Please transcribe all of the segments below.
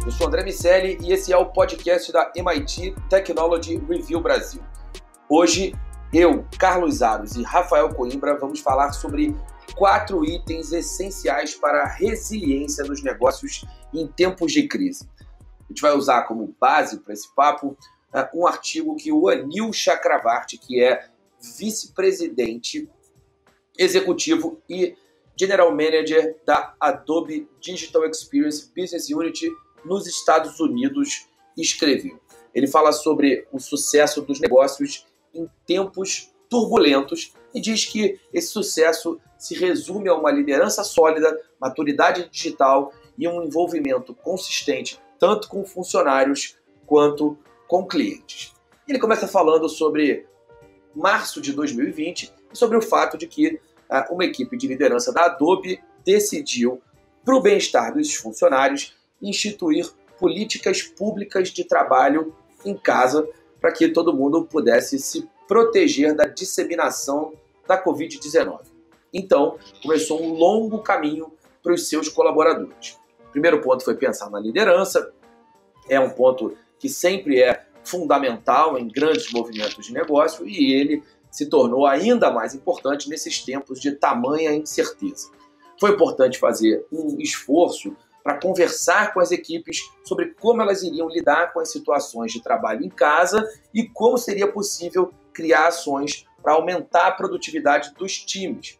Eu sou André Miceli e esse é o podcast da MIT Technology Review Brasil. Hoje, eu, Carlos Aros e Rafael Coimbra vamos falar sobre 4 itens essenciais para a resiliência dos negócios em tempos de crise. A gente vai usar como base para esse papo um artigo que o Anil Chakravarty, que é vice-presidente executivo e General Manager da Adobe Digital Experience Business Unit nos Estados Unidos, escreveu. Ele fala sobre o sucesso dos negócios em tempos turbulentos e diz que esse sucesso se resume a uma liderança sólida, maturidade digital e um envolvimento consistente tanto com funcionários quanto com clientes. Ele começa falando sobre março de 2020 e sobre o fato de que uma equipe de liderança da Adobe decidiu, para o bem-estar dos funcionários, instituir políticas públicas de trabalho em casa para que todo mundo pudesse se proteger da disseminação da Covid-19. Então, começou um longo caminho para os seus colaboradores. O primeiro ponto foi pensar na liderança, é um ponto que sempre é fundamental em grandes movimentos de negócio e ele se tornou ainda mais importante nesses tempos de tamanha incerteza. Foi importante fazer um esforço para conversar com as equipes sobre como elas iriam lidar com as situações de trabalho em casa e como seria possível criar ações para aumentar a produtividade dos times.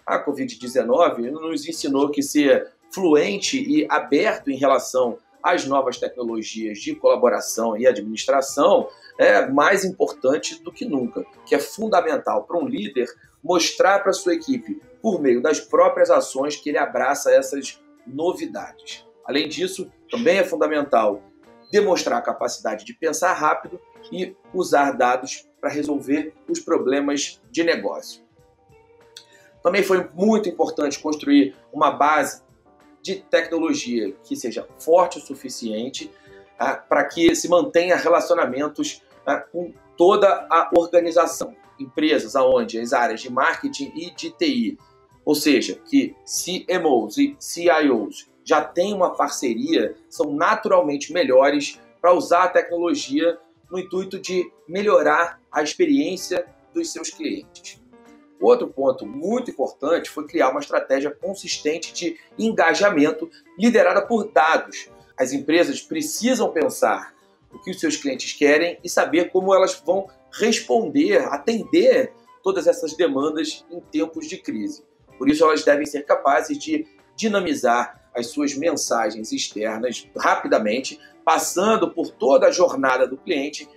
A Covid-19 nos ensinou que ser fluente e aberto em relação às novas tecnologias de colaboração e administração é mais importante do que nunca, que é fundamental para um líder mostrar para a sua equipe, por meio das próprias ações, que ele abraça essas novidades. Além disso, também é fundamental demonstrar a capacidade de pensar rápido e usar dados para resolver os problemas de negócio. Também foi muito importante construir uma base de tecnologia que seja forte o suficiente para que se mantenha relacionamentos com toda a organização. Empresas onde as áreas de marketing e de TI, ou seja, que CMOs e CIOs já têm uma parceria, são naturalmente melhores para usar a tecnologia no intuito de melhorar a experiência dos seus clientes. Outro ponto muito importante foi criar uma estratégia consistente de engajamento liderada por dados. As empresas precisam pensar o que os seus clientes querem e saber como elas vão responder, atender todas essas demandas em tempos de crise. Por isso, elas devem ser capazes de dinamizar as suas mensagens externas rapidamente, passando por toda a jornada do cliente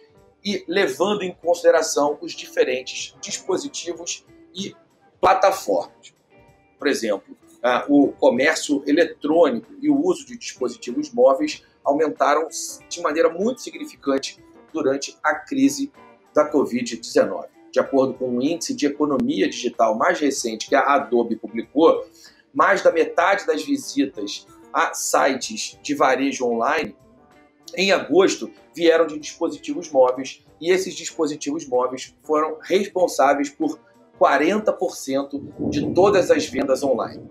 e levando em consideração os diferentes dispositivos e plataformas. Por exemplo, o comércio eletrônico e o uso de dispositivos móveis aumentaram de maneira muito significante durante a crise da Covid-19. De acordo com o índice de economia digital mais recente que a Adobe publicou, mais da metade das visitas a sites de varejo online em agosto vieram de dispositivos móveis e esses dispositivos móveis foram responsáveis por 40% de todas as vendas online.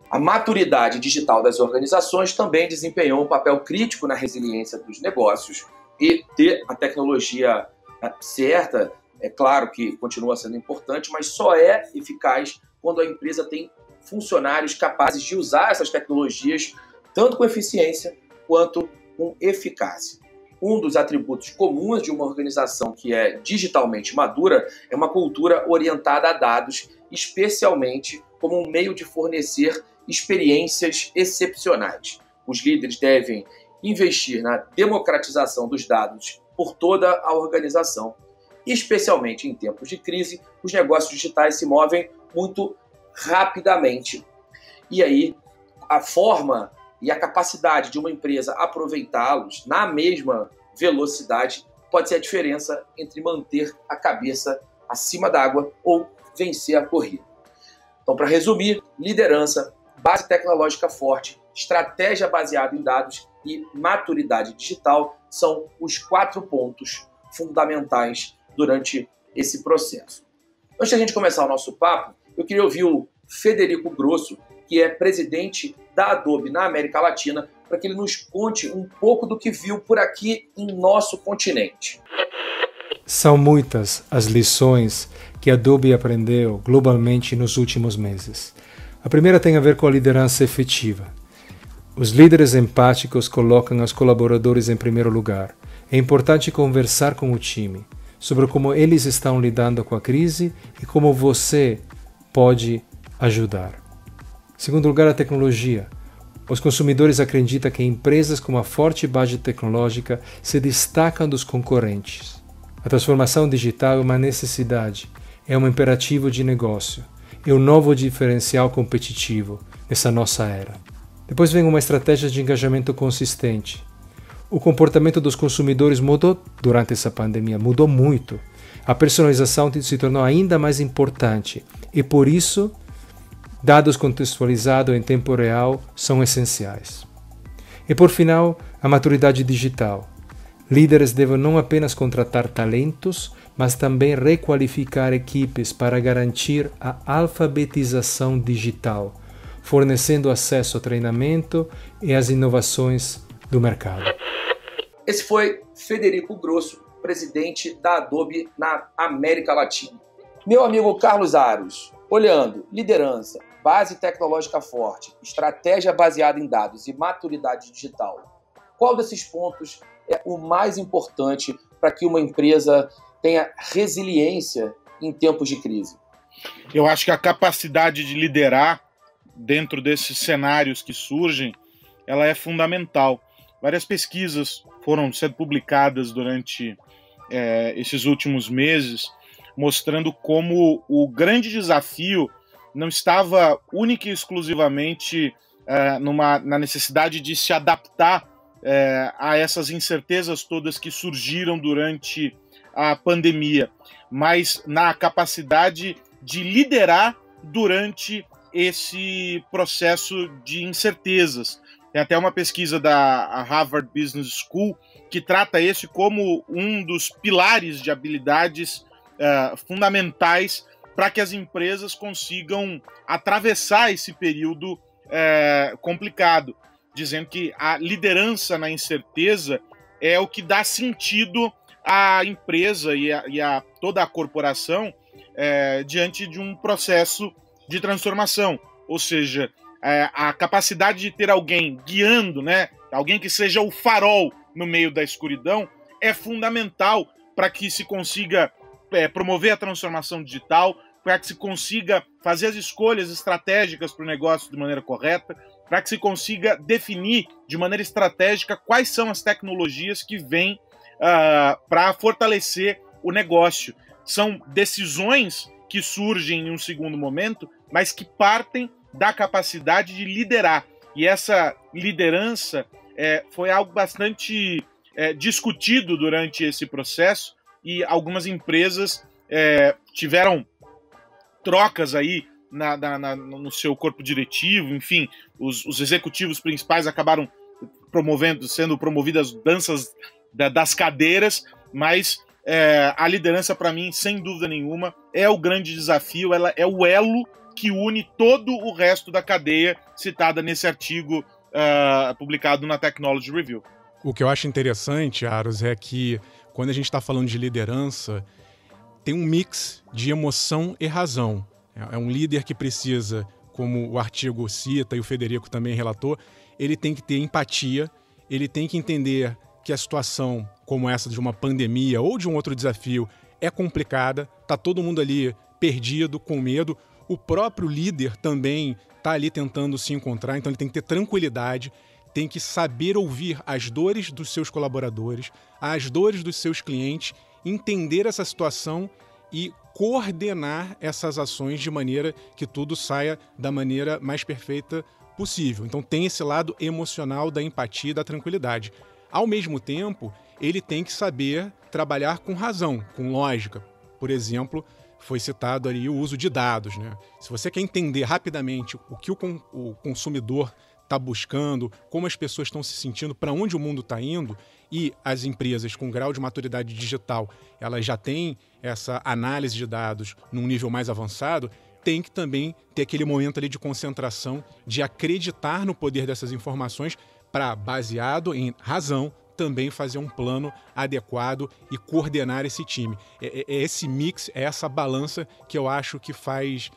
A maturidade digital das organizações também desempenhou um papel crítico na resiliência dos negócios e ter a tecnologia certa, é claro que continua sendo importante, mas só é eficaz quando a empresa tem funcionários capazes de usar essas tecnologias tanto com eficiência quanto com eficácia. Um dos atributos comuns de uma organização que é digitalmente madura é uma cultura orientada a dados, especialmente como um meio de fornecer experiências excepcionais. Os líderes devem investir na democratização dos dados por toda a organização. Especialmente em tempos de crise, os negócios digitais se movem muito rapidamente. E aí, a forma e a capacidade de uma empresa aproveitá-los na mesma velocidade pode ser a diferença entre manter a cabeça acima d'água ou vencer a corrida. Então, para resumir, liderança, base tecnológica forte, estratégia baseada em dados e maturidade digital são os 4 pontos fundamentais durante esse processo. Antes de a gente começar o nosso papo, eu queria ouvir o Federico Grosso, que é presidente da Adobe na América Latina, para que ele nos conte um pouco do que viu por aqui em nosso continente. São muitas as lições que a Adobe aprendeu globalmente nos últimos meses. A primeira tem a ver com a liderança efetiva. Os líderes empáticos colocam os colaboradores em primeiro lugar. É importante conversar com o time sobre como eles estão lidando com a crise e como você pode ajudar. Em segundo lugar, a tecnologia. Os consumidores acreditam que empresas com uma forte base tecnológica se destacam dos concorrentes. A transformação digital é uma necessidade, é um imperativo de negócio, é um novo diferencial competitivo nessa nossa era. Depois vem uma estratégia de engajamento consistente. O comportamento dos consumidores mudou durante essa pandemia, mudou muito. A personalização se tornou ainda mais importante e, por isso, dados contextualizados em tempo real são essenciais. E, por final, a maturidade digital. Líderes devem não apenas contratar talentos, mas também requalificar equipes para garantir a alfabetização digital, fornecendo acesso ao treinamento e às inovações do mercado. Esse foi Federico Grosso, presidente da Adobe na América Latina. Meu amigo Carlos Aros, olhando liderança, base tecnológica forte, estratégia baseada em dados e maturidade digital, qual desses pontos é o mais importante para que uma empresa tenha resiliência em tempos de crise? Eu acho que a capacidade de liderar dentro desses cenários que surgem, ela é fundamental. Várias pesquisas foram sendo publicadas durante esses últimos meses, mostrando como o grande desafio não estava única e exclusivamente na necessidade de se adaptar a essas incertezas todas que surgiram durante a pandemia, mas na capacidade de liderar durante esse processo de incertezas. Tem até uma pesquisa da Harvard Business School que trata esse como um dos pilares de habilidades fundamentais para que as empresas consigam atravessar esse período complicado, dizendo que a liderança na incerteza é o que dá sentido à empresa e a toda a corporação diante de um processo de transformação, ou seja, a capacidade de ter alguém guiando, né, alguém que seja o farol no meio da escuridão, é fundamental para que se consiga promover a transformação digital, para que se consiga fazer as escolhas estratégicas para o negócio de maneira correta, para que se consiga definir de maneira estratégica quais são as tecnologias que vêm para fortalecer o negócio. São decisões que surgem em um segundo momento, mas que partem da capacidade de liderar. E essa liderança foi algo bastante discutido durante esse processo, e algumas empresas tiveram trocas aí no seu corpo diretivo, enfim, os executivos principais acabaram sendo promovidas danças das cadeiras, mas a liderança, para mim, sem dúvida nenhuma, é o grande desafio, ela é o elo que une todo o resto da cadeia citada nesse artigo publicado na Technology Review. O que eu acho interessante, Aros, é que quando a gente está falando de liderança, tem um mix de emoção e razão. É um líder que precisa, como o artigo cita e o Federico também relatou, ele tem que ter empatia, ele tem que entender que a situação como essa de uma pandemia ou de um outro desafio é complicada, está todo mundo ali perdido, com medo. O próprio líder também está ali tentando se encontrar, então ele tem que ter tranquilidade, tem que saber ouvir as dores dos seus colaboradores, as dores dos seus clientes, entender essa situação e coordenar essas ações de maneira que tudo saia da maneira mais perfeita possível. Então tem esse lado emocional da empatia e da tranquilidade. Ao mesmo tempo, ele tem que saber trabalhar com razão, com lógica. Por exemplo, foi citado ali o uso de dados, né? Se você quer entender rapidamente o que o consumidor está buscando, como as pessoas estão se sentindo, para onde o mundo está indo, e as empresas com grau de maturidade digital, elas já têm essa análise de dados num nível mais avançado, tem que também ter aquele momento ali de concentração, de acreditar no poder dessas informações para, baseado em razão, também fazer um plano adequado e coordenar esse time. É esse mix, é essa balança que eu acho que faz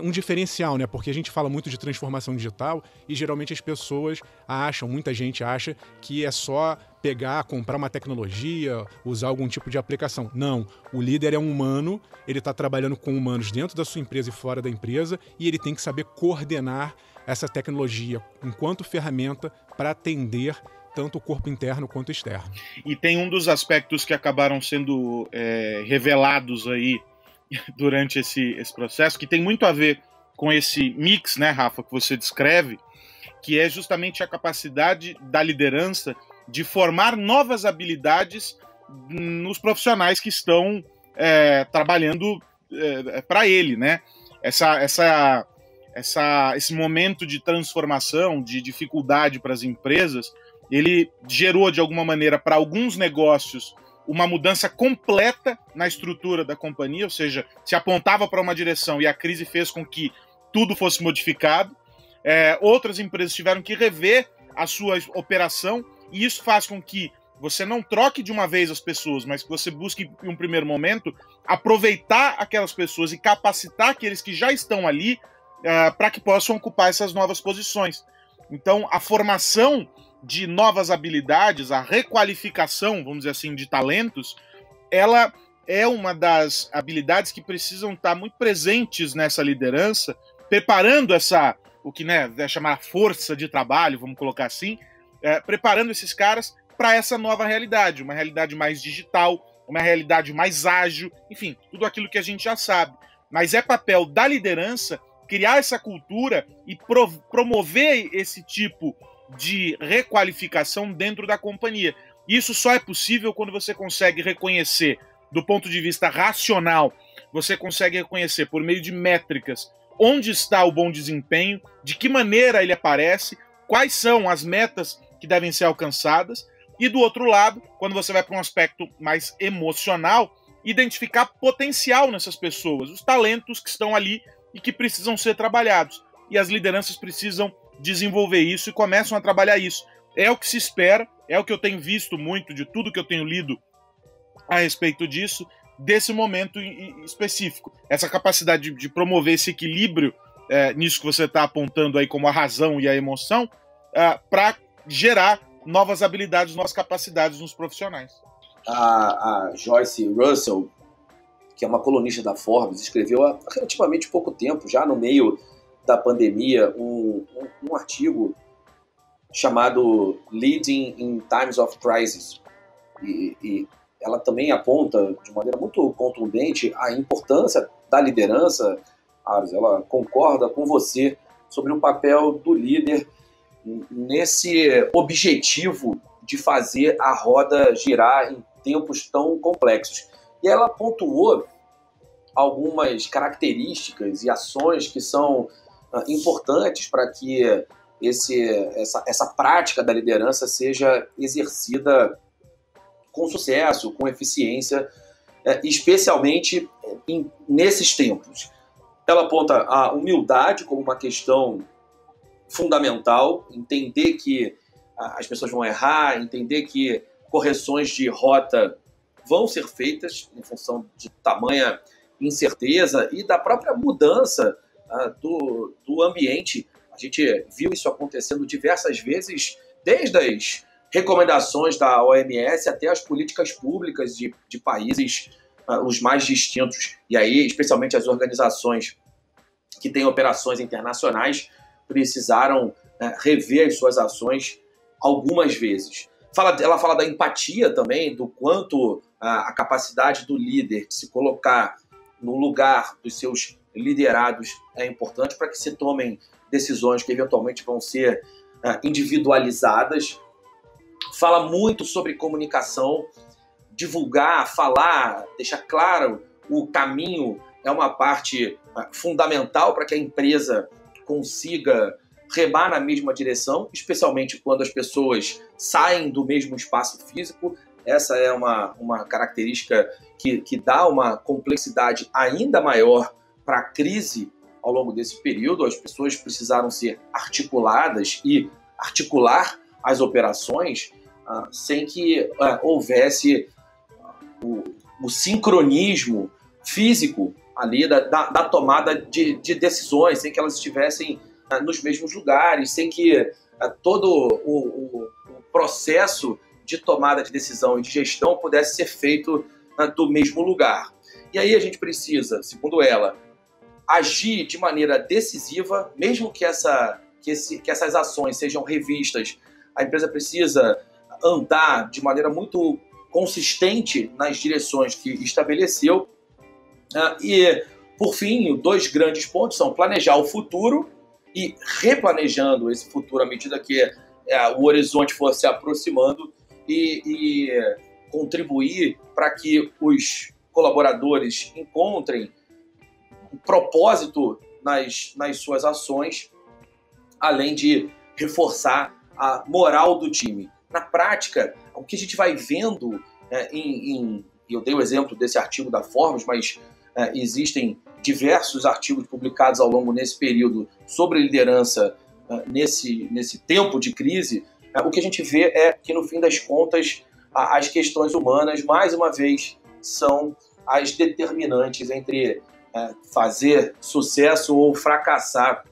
um diferencial, né? Porque a gente fala muito de transformação digital e geralmente as pessoas acham, muita gente acha que é só pegar, comprar uma tecnologia, usar algum tipo de aplicação. Não, o líder é um humano, ele está trabalhando com humanos dentro da sua empresa e fora da empresa e ele tem que saber coordenar essa tecnologia enquanto ferramenta para atender tanto o corpo interno quanto externo. E tem um dos aspectos que acabaram sendo revelados aí durante esse processo, que tem muito a ver com esse mix, né, Rafa, que você descreve, que é justamente a capacidade da liderança de formar novas habilidades nos profissionais que estão trabalhando para ele, né? Esse momento de transformação, de dificuldade para as empresas, ele gerou, de alguma maneira, para alguns negócios, uma mudança completa na estrutura da companhia, ou seja, se apontava para uma direção e a crise fez com que tudo fosse modificado. Outras empresas tiveram que rever a sua operação e isso faz com que você não troque de uma vez as pessoas, mas que você busque, em um primeiro momento, aproveitar aquelas pessoas e capacitar aqueles que já estão ali para que possam ocupar essas novas posições. Então, a formação de novas habilidades, a requalificação, vamos dizer assim, de talentos, ela é uma das habilidades que precisam estar muito presentes nessa liderança, preparando o que vai chamar força de trabalho, vamos colocar assim, preparando esses caras para essa nova realidade, uma realidade mais digital, uma realidade mais ágil, enfim, tudo aquilo que a gente já sabe. Mas é papel da liderança criar essa cultura e promover esse tipo de requalificação dentro da companhia. Isso só é possível quando você consegue reconhecer, do ponto de vista racional, você consegue reconhecer por meio de métricas onde está o bom desempenho, de que maneira ele aparece, quais são as metas que devem ser alcançadas, e do outro lado, quando você vai para um aspecto mais emocional, identificar potencial nessas pessoas, os talentos que estão ali e que precisam ser trabalhados. E as lideranças precisam desenvolver isso e começam a trabalhar isso. É o que se espera, é o que eu tenho visto muito de tudo que eu tenho lido a respeito disso, desse momento específico. Essa capacidade de promover esse equilíbrio nisso que você está apontando aí como a razão e a emoção, para gerar novas habilidades, novas capacidades nos profissionais. A Joyce Russell, que é uma colunista da Forbes, escreveu há relativamente pouco tempo, já no meio da pandemia, um artigo chamado Leading in Times of Crisis. E ela também aponta de maneira muito contundente a importância da liderança. Ela concorda com você sobre o papel do líder nesse objetivo de fazer a roda girar em tempos tão complexos. E ela pontuou algumas características e ações que são importantes para que essa prática da liderança seja exercida com sucesso, com eficiência, especialmente nesses tempos. Ela aponta a humildade como uma questão fundamental, entender que as pessoas vão errar, entender que correções de rota vão ser feitas em função de tamanha incerteza e da própria mudança do ambiente. A gente viu isso acontecendo diversas vezes, desde as recomendações da OMS até as políticas públicas de países os mais distintos. E aí, especialmente as organizações que têm operações internacionais, precisaram rever as suas ações algumas vezes. Ela fala da empatia também, do quanto a capacidade do líder de se colocar no lugar dos seus liderados é importante para que se tomem decisões que eventualmente vão ser individualizadas. Fala muito sobre comunicação, divulgar, falar, deixar claro o caminho é uma parte fundamental para que a empresa consiga remar na mesma direção, especialmente quando as pessoas saem do mesmo espaço físico. Essa é uma característica que dá uma complexidade ainda maior para a crise ao longo desse período, as pessoas precisaram ser articuladas e articular as operações sem que houvesse o sincronismo físico ali da tomada de decisões, sem que elas estivessem nos mesmos lugares, sem que todo o processo de tomada de decisão e de gestão pudesse ser feito do mesmo lugar. E aí a gente precisa, segundo ela, agir de maneira decisiva, mesmo que essas ações sejam revistas, a empresa precisa andar de maneira muito consistente nas direções que estabeleceu. E, por fim, 2 grandes pontos são planejar o futuro e replanejando esse futuro à medida que o horizonte for se aproximando e contribuir para que os colaboradores encontrem um propósito nas suas ações, além de reforçar a moral do time. Na prática, o que a gente vai vendo, eu dei o exemplo desse artigo da Forbes, mas existem diversos artigos publicados ao longo desse período sobre liderança nesse tempo de crise. O que a gente vê é que, no fim das contas, as questões humanas, mais uma vez, são as determinantes entre fazer sucesso ou fracassar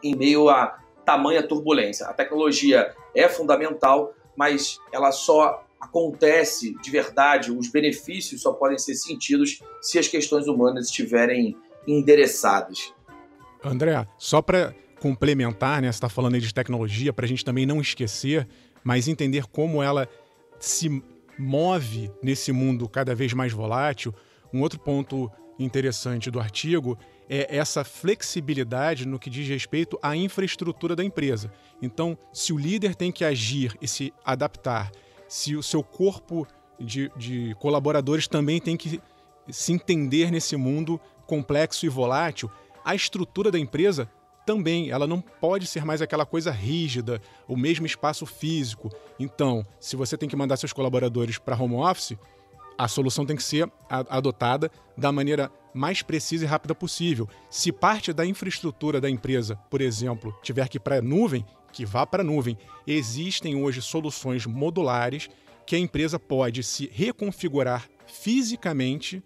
em meio a tamanha turbulência. A tecnologia é fundamental, mas ela só acontece de verdade, os benefícios só podem ser sentidos se as questões humanas estiverem endereçadas. André, só para complementar, né, você está falando aí de tecnologia, para a gente também não esquecer, mas entender como ela se move nesse mundo cada vez mais volátil. Um outro ponto interessante do artigo é essa flexibilidade no que diz respeito à infraestrutura da empresa. Então, se o líder tem que agir e se adaptar, se o seu corpo de colaboradores também tem que se entender nesse mundo complexo e volátil, a estrutura da empresa também, ela não pode ser mais aquela coisa rígida, o mesmo espaço físico. Então, se você tem que mandar seus colaboradores para home office, a solução tem que ser adotada da maneira mais precisa e rápida possível. Se parte da infraestrutura da empresa, por exemplo, tiver que ir para a nuvem, que vá para a nuvem. Existem hoje soluções modulares que a empresa pode se reconfigurar fisicamente,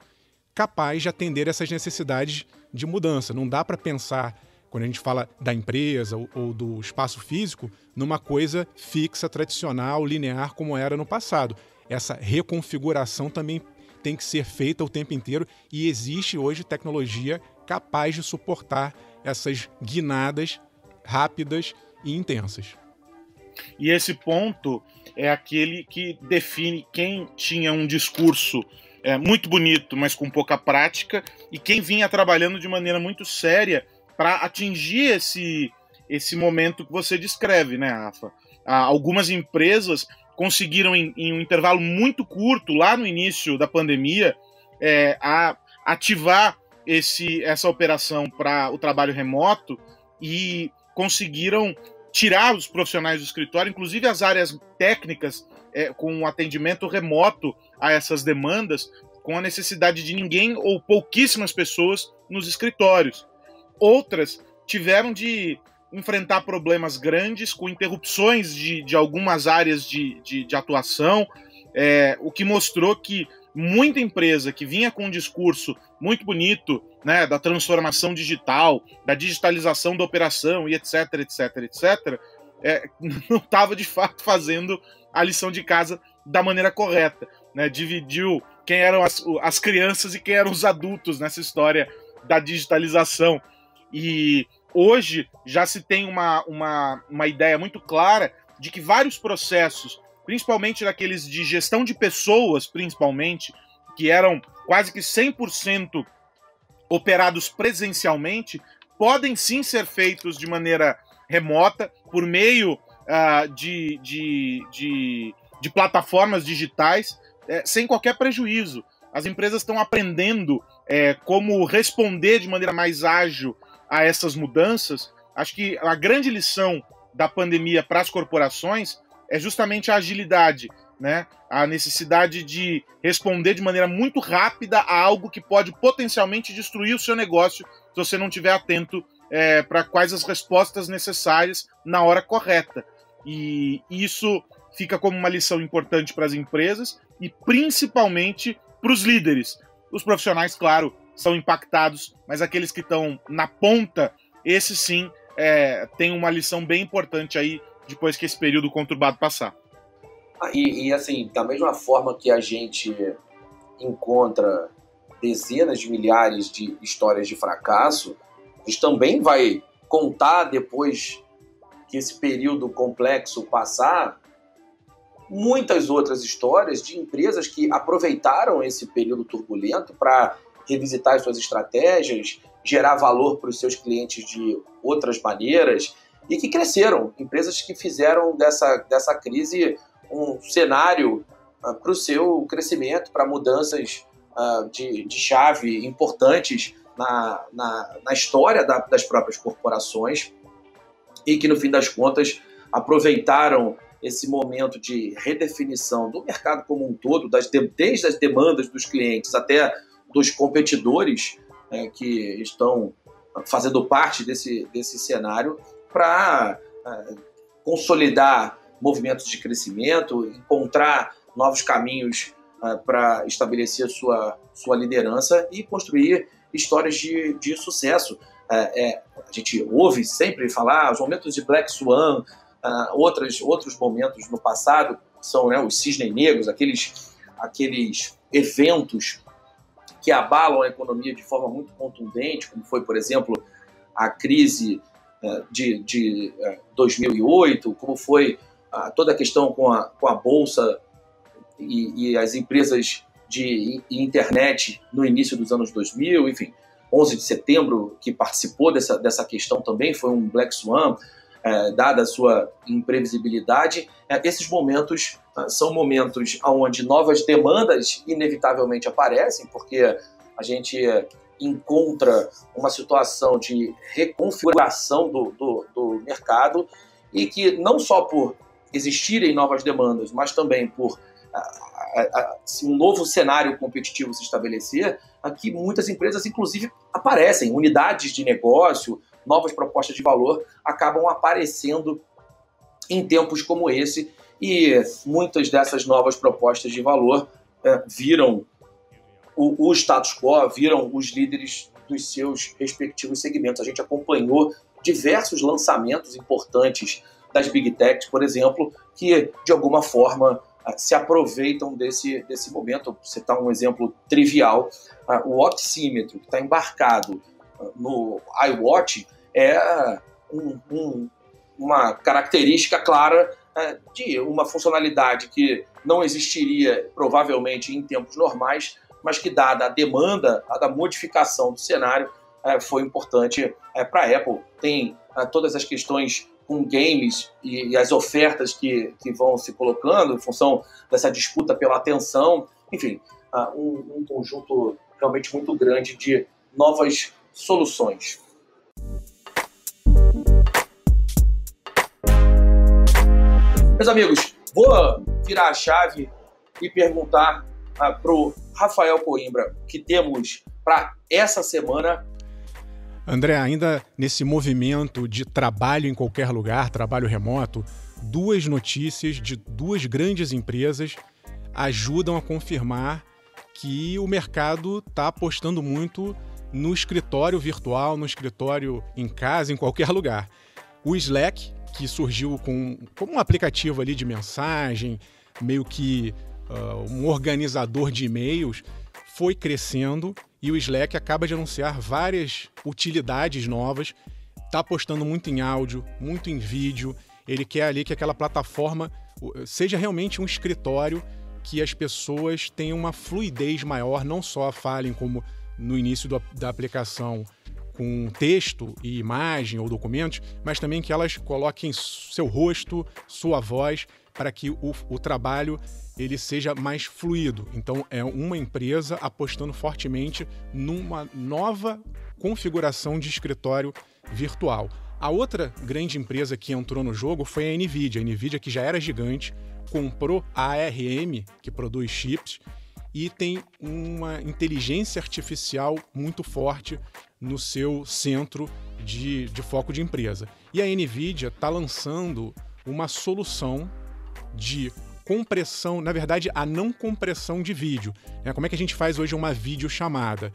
capaz de atender essas necessidades de mudança. Não dá para pensar, quando a gente fala da empresa ou do espaço físico, numa coisa fixa, tradicional, linear, como era no passado. Essa reconfiguração também tem que ser feita o tempo inteiro e existe hoje tecnologia capaz de suportar essas guinadas rápidas e intensas. E esse ponto é aquele que define quem tinha um discurso muito bonito, mas com pouca prática, e quem vinha trabalhando de maneira muito séria para atingir esse momento que você descreve, né, Rafa? Algumas empresas conseguiram, em um intervalo muito curto, lá no início da pandemia, ativar essa operação para o trabalho remoto e conseguiram tirar os profissionais do escritório, inclusive as áreas técnicas, com um atendimento remoto a essas demandas, com a necessidade de ninguém ou pouquíssimas pessoas nos escritórios. Outras tiveram de enfrentar problemas grandes com interrupções de algumas áreas de atuação, o que mostrou que muita empresa que vinha com um discurso muito bonito, né, da transformação digital, da digitalização da operação e etc, não estava de fato fazendo a lição de casa da maneira correta, né? Dividiu quem eram as crianças e quem eram os adultos nessa história da digitalização. E hoje já se tem uma ideia muito clara de que vários processos, principalmente daqueles de gestão de pessoas, principalmente, que eram quase que 100% operados presencialmente, podem sim ser feitos de maneira remota, por meio de plataformas digitais, sem qualquer prejuízo. As empresas estão aprendendo como responder de maneira mais ágil a essas mudanças. Acho que a grande lição da pandemia para as corporações é justamente a agilidade, né? A necessidade de responder de maneira muito rápida a algo que pode potencialmente destruir o seu negócio se você não estiver atento para quais as respostas necessárias na hora correta. E isso fica como uma lição importante para as empresas e principalmente para os líderes. Os profissionais, claro, são impactados, mas aqueles que estão na ponta, esses sim têm uma lição bem importante aí depois que esse período conturbado passar. E assim, da mesma forma que a gente encontra dezenas de milhares de histórias de fracasso, a gente também vai contar, depois que esse período complexo passar, muitas outras histórias de empresas que aproveitaram esse período turbulento para revisitar as suas estratégias, gerar valor para os seus clientes de outras maneiras e que cresceram. Empresas que fizeram dessa crise um cenário para o seu crescimento, para mudanças de chave importantes na história das próprias corporações e que, no fim das contas, aproveitaram esse momento de redefinição do mercado como um todo, desde as demandas dos clientes até dos competidores que estão fazendo parte desse cenário, para consolidar movimentos de crescimento, encontrar novos caminhos para estabelecer sua liderança e construir histórias de sucesso. A gente ouve sempre falar os momentos de Black Swan, outros momentos no passado são os cisnes negros, aqueles eventos que abalam a economia de forma muito contundente, como foi, por exemplo, a crise de 2008, como foi toda a questão com a Bolsa e as empresas de internet no início dos anos 2000, enfim, 11 de setembro, que participou dessa questão também, foi um Black Swan, dada a sua imprevisibilidade. Esses momentos são momentos onde novas demandas inevitavelmente aparecem, porque a gente encontra uma situação de reconfiguração do mercado e que não só por existirem novas demandas, mas também por se um novo cenário competitivo se estabelecer, aqui muitas empresas, inclusive, aparecem, unidades de negócio, novas propostas de valor acabam aparecendo em tempos como esse, e muitas dessas novas propostas de valor viram o status quo, viram os líderes dos seus respectivos segmentos. A gente acompanhou diversos lançamentos importantes das Big Techs, por exemplo, que de alguma forma se aproveitam desse momento. Vou citar um exemplo trivial: o oxímetro que está embarcado no iWatch é uma característica clara de uma funcionalidade que não existiria provavelmente em tempos normais, mas que, dada a demanda, a modificação do cenário, foi importante para a Apple. Tem todas as questões com games e as ofertas que vão se colocando em função dessa disputa pela atenção. Enfim, um conjunto realmente muito grande de novas soluções. Meus amigos, vou virar a chave e perguntar para o Rafael Coimbra o que temos para essa semana. André, ainda nesse movimento de trabalho em qualquer lugar, trabalho remoto, duas notícias de duas grandes empresas ajudam a confirmar que o mercado está apostando muito no escritório virtual, no escritório em casa, em qualquer lugar. O Slack, que surgiu como um aplicativo ali de mensagem, meio que um organizador de e-mails, foi crescendo, e o Slack acaba de anunciar várias utilidades novas, está apostando muito em áudio, muito em vídeo. Ele quer ali que aquela plataforma seja realmente um escritório, que as pessoas tenham uma fluidez maior, não só falem como no início da aplicação com texto e imagem ou documentos, mas também que elas coloquem seu rosto, sua voz, para que o trabalho ele seja mais fluido. Então, é uma empresa apostando fortemente numa nova configuração de escritório virtual. A outra grande empresa que entrou no jogo foi a NVIDIA. A NVIDIA, que já era gigante, comprou a ARM, que produz chips, e tem uma inteligência artificial muito forte no seu centro de foco de empresa. E a NVIDIA está lançando uma solução de compressão, na verdade, a não compressão de vídeo. Como é que a gente faz hoje uma videochamada?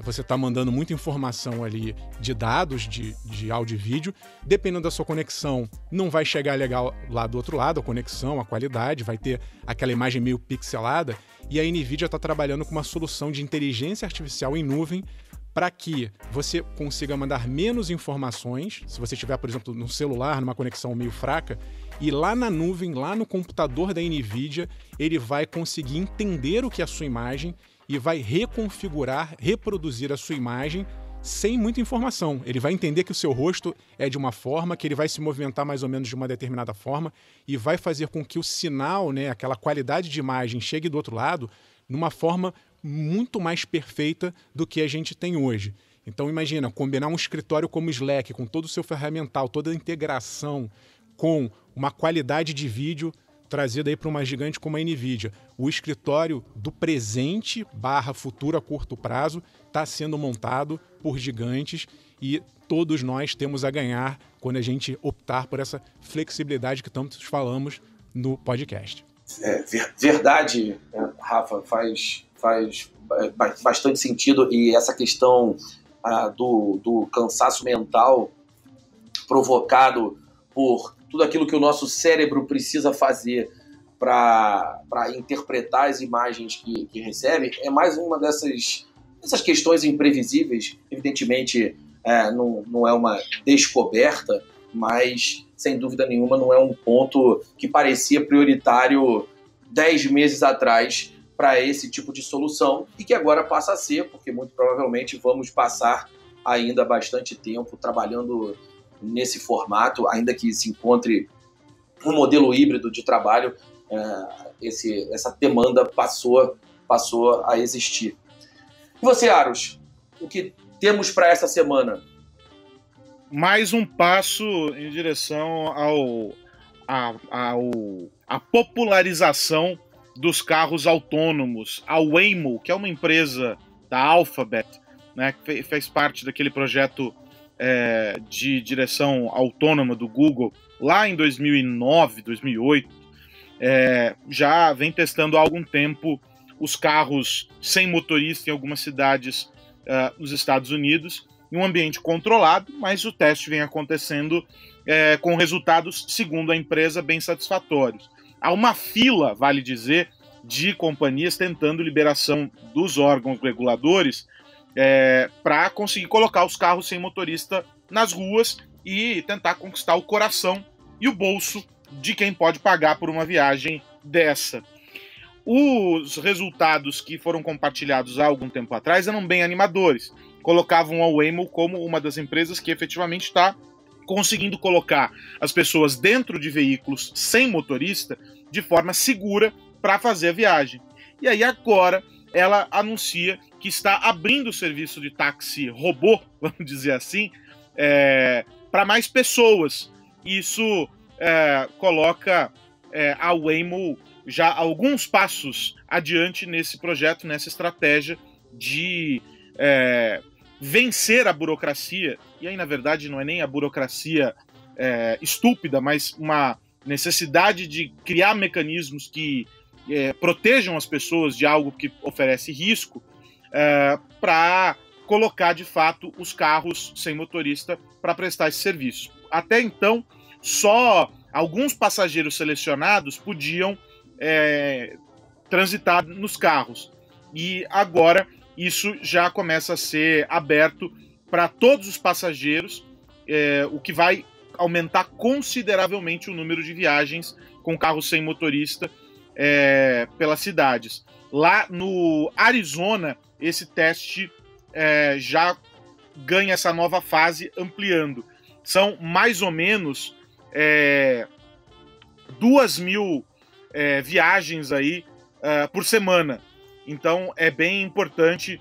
Você está mandando muita informação ali de dados, de áudio e vídeo. Dependendo da sua conexão, não vai chegar legal lá do outro lado, a conexão, a qualidade, vai ter aquela imagem meio pixelada. E a NVIDIA está trabalhando com uma solução de inteligência artificial em nuvem para que você consiga mandar menos informações, se você estiver, por exemplo, no celular, numa conexão meio fraca, e lá na nuvem, lá no computador da NVIDIA, ele vai conseguir entender o que é a sua imagem e vai reconfigurar, reproduzir a sua imagem sem muita informação. Ele vai entender que o seu rosto é de uma forma, que ele vai se movimentar mais ou menos de uma determinada forma e vai fazer com que o sinal, aquela qualidade de imagem, chegue do outro lado numa forma muito mais perfeita do que a gente tem hoje. Então imagina, combinar um escritório como o Slack, com todo o seu ferramental, toda a integração, com uma qualidade de vídeo trazida aí para uma gigante como a NVIDIA. O escritório do presente / futuro a curto prazo está sendo montado por gigantes e todos nós temos a ganhar quando a gente optar por essa flexibilidade que tanto falamos no podcast. Verdade, Rafa, faz bastante sentido, e essa questão do cansaço mental provocado por tudo aquilo que o nosso cérebro precisa fazer para interpretar as imagens que recebe, é mais uma dessas questões imprevisíveis. Evidentemente, não é uma descoberta, mas, sem dúvida nenhuma, não é um ponto que parecia prioritário 10 meses atrás para esse tipo de solução, e que agora passa a ser, porque muito provavelmente vamos passar ainda bastante tempo trabalhando nesse formato, ainda que se encontre um modelo híbrido de trabalho, essa demanda passou a existir. E você, Aros, o que temos para essa semana? Mais um passo em direção à popularização dos carros autônomos. A Waymo, que é uma empresa da Alphabet, que fez parte daquele projeto de direção autônoma do Google lá em 2009, 2008, já vem testando há algum tempo os carros sem motorista em algumas cidades nos Estados Unidos, em um ambiente controlado, mas o teste vem acontecendo com resultados, segundo a empresa, bem satisfatórios. Há uma fila, vale dizer, de companhias tentando liberação dos órgãos reguladores para conseguir colocar os carros sem motorista nas ruas e tentar conquistar o coração e o bolso de quem pode pagar por uma viagem dessa. Os resultados que foram compartilhados há algum tempo atrás eram bem animadores. Colocavam a Waymo como uma das empresas que efetivamente está conseguindo colocar as pessoas dentro de veículos sem motorista de forma segura para fazer a viagem. E aí agora ela anuncia que está abrindo o serviço de táxi robô, vamos dizer assim, para mais pessoas. Isso coloca a Waymo já alguns passos adiante nesse projeto, nessa estratégia de vencer a burocracia. E aí, na verdade, não é nem a burocracia estúpida, mas uma necessidade de criar mecanismos que protejam as pessoas de algo que oferece risco, para colocar, de fato, os carros sem motorista para prestar esse serviço. Até então, só alguns passageiros selecionados podiam transitar nos carros. E agora isso já começa a ser aberto para todos os passageiros, o que vai aumentar consideravelmente o número de viagens com carros sem motorista pelas cidades. Lá no Arizona, esse teste já ganha essa nova fase, ampliando. São mais ou menos 2.000 viagens aí por semana. Então é bem importante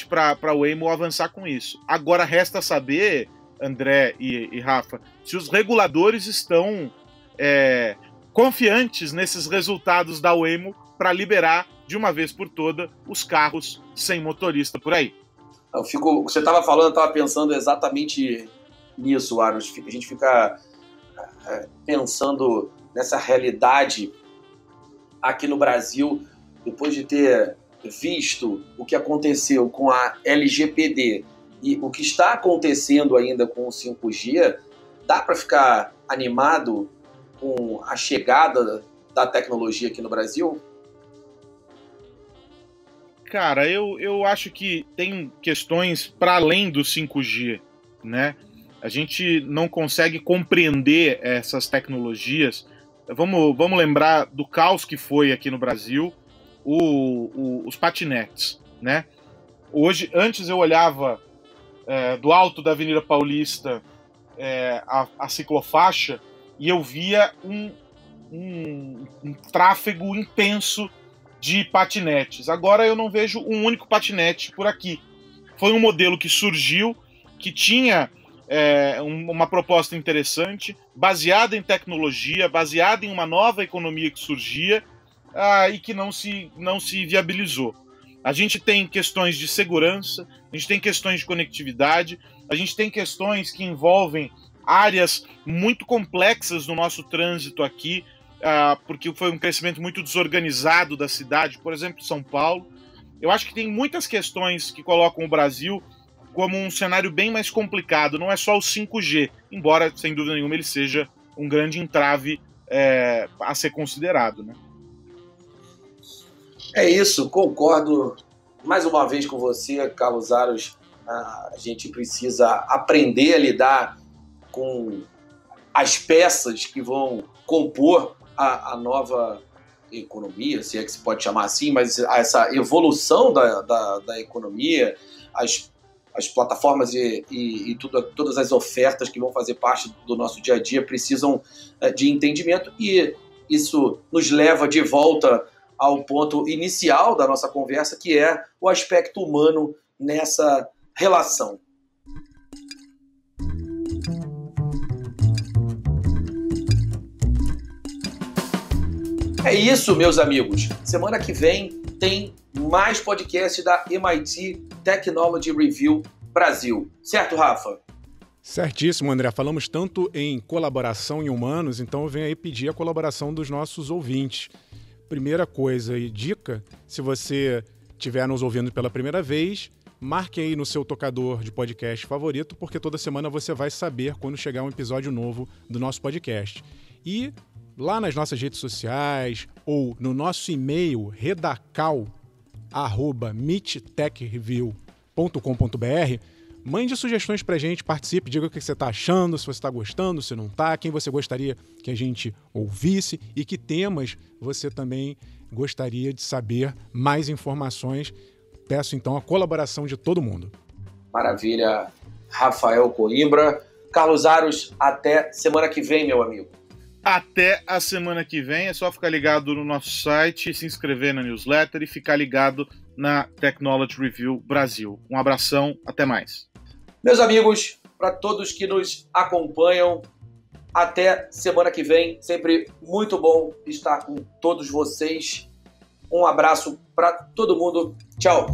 para a Waymo avançar com isso. Agora resta saber, André e Rafa, se os reguladores estão confiantes nesses resultados da Waymo para liberar de uma vez por toda os carros sem motorista por aí. Você estava falando, eu estava pensando exatamente nisso, Aros. A gente fica pensando nessa realidade aqui no Brasil, depois de ter visto o que aconteceu com a LGPD e o que está acontecendo ainda com o 5G, dá para ficar animado com a chegada da tecnologia aqui no Brasil? Cara, eu acho que tem questões para além do 5G, né? A gente não consegue compreender essas tecnologias. Vamos lembrar do caos que foi aqui no Brasil os patinetes, né? Antes eu olhava do alto da Avenida Paulista a ciclofaixa e eu via um tráfego intenso de patinetes. Agora eu não vejo um único patinete por aqui. Foi um modelo que surgiu, que tinha uma proposta interessante, baseada em tecnologia, baseada em uma nova economia que surgia e que não se viabilizou. A gente tem questões de segurança, a gente tem questões de conectividade, a gente tem questões que envolvem áreas muito complexas no nosso trânsito aqui, porque foi um crescimento muito desorganizado da cidade, por exemplo, São Paulo. Eu acho que tem muitas questões que colocam o Brasil como um cenário bem mais complicado. Não é só o 5G, embora, sem dúvida nenhuma, ele seja um grande entrave a ser considerado, né? É isso, concordo mais uma vez com você, Carlos Aros. A gente precisa aprender a lidar com as peças que vão compor a nova economia, se é que se pode chamar assim, mas essa evolução da economia, as plataformas e todas as ofertas que vão fazer parte do nosso dia a dia precisam de entendimento, e isso nos leva de volta ao ponto inicial da nossa conversa, que é o aspecto humano nessa relação. É isso, meus amigos. Semana que vem tem mais podcast da MIT Technology Review Brasil. Certo, Rafa? Certíssimo, André. Falamos tanto em colaboração em humanos, então eu venho aí pedir a colaboração dos nossos ouvintes. Primeira coisa e dica, se você estiver nos ouvindo pela primeira vez, marque aí no seu tocador de podcast favorito, porque toda semana você vai saber quando chegar um episódio novo do nosso podcast. E lá nas nossas redes sociais ou no nosso e-mail redacal@mittechreview.com.br, mande sugestões pra gente, participe, diga o que você está achando, se você está gostando, se não está, quem você gostaria que a gente ouvisse e que temas você também gostaria de saber mais informações. Peço então a colaboração de todo mundo. Maravilha, Rafael Coimbra. Carlos Aros, até semana que vem, meu amigo. Até a semana que vem. É só ficar ligado no nosso site, se inscrever na newsletter e ficar ligado na Technology Review Brasil. Um abração, até mais. Meus amigos, para todos que nos acompanham, até semana que vem. Sempre muito bom estar com todos vocês. Um abraço para todo mundo. Tchau.